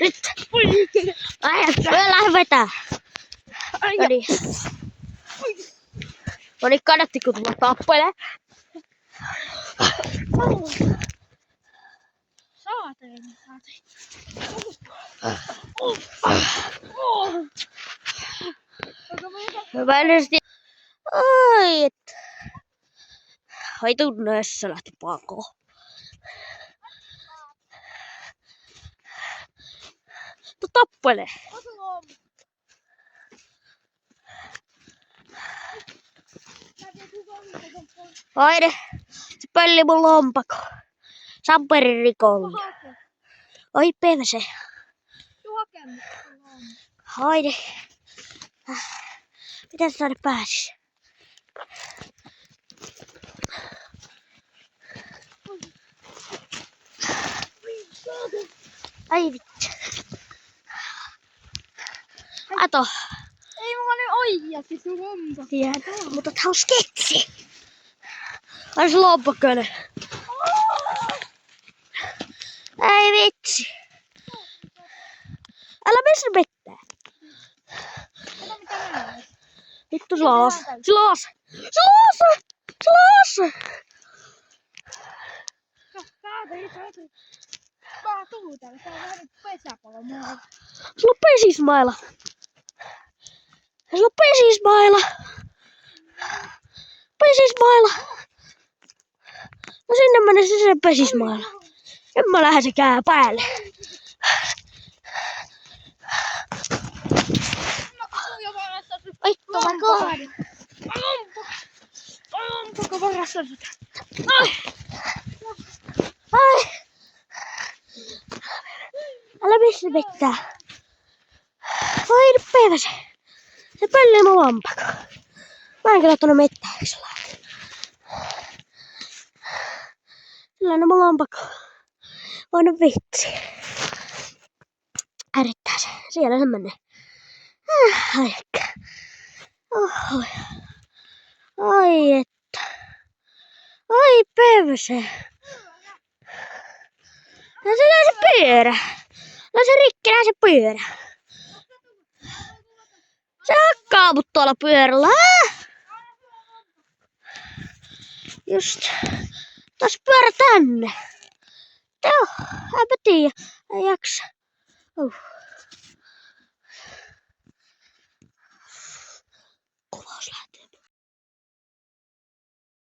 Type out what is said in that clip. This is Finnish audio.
Nyt. Lähde vetää. Noniin, kannatti kun tulla tappelee. Saatiin. Mä en edes tiedä. Ai et. Ai tunneessa lähti pakoon. Tappele. Haide. Se pölli mun lompako. Samperin rikollinen. Oi PVC. Haide. Miten sä tänne pääsis? Ai vittu. Ato. Ei mulla nyt oikeasti sun lompakko. Tiedän, mutta tää on sketsi. Ai se lompakkönen. Ei vitsi. Älä mene sinne mettään. Vittu slaas. Slaas. Slaas. Slaas. Mä tuun täällä. Tää on vähän pesäpallo muualla. Sulla on pesismaila. Sulla on pesismaila. Pesismaila. No sinne menee se pesismaila. En mä lähde se kää päälle. Vittu mä kohdin. Lompakko varassa sitä. Ai. Älä missä pitää. Vai PVC. Se pöllii mun lompakko. Mä en kyllä tuonne mettään, eikö se lähde? Sellainen mun lompakko. On vitsi. Ärittää se. Siellä se menee. Ai että. Oho. Ai että. Ai PVC. No se pyörä. No se rikkinä se pyörä. Se hakkaa mut tuolla pyörällä. Just. Taas pyörä tänne. Joo, enpä tiedä. Ei jaksa.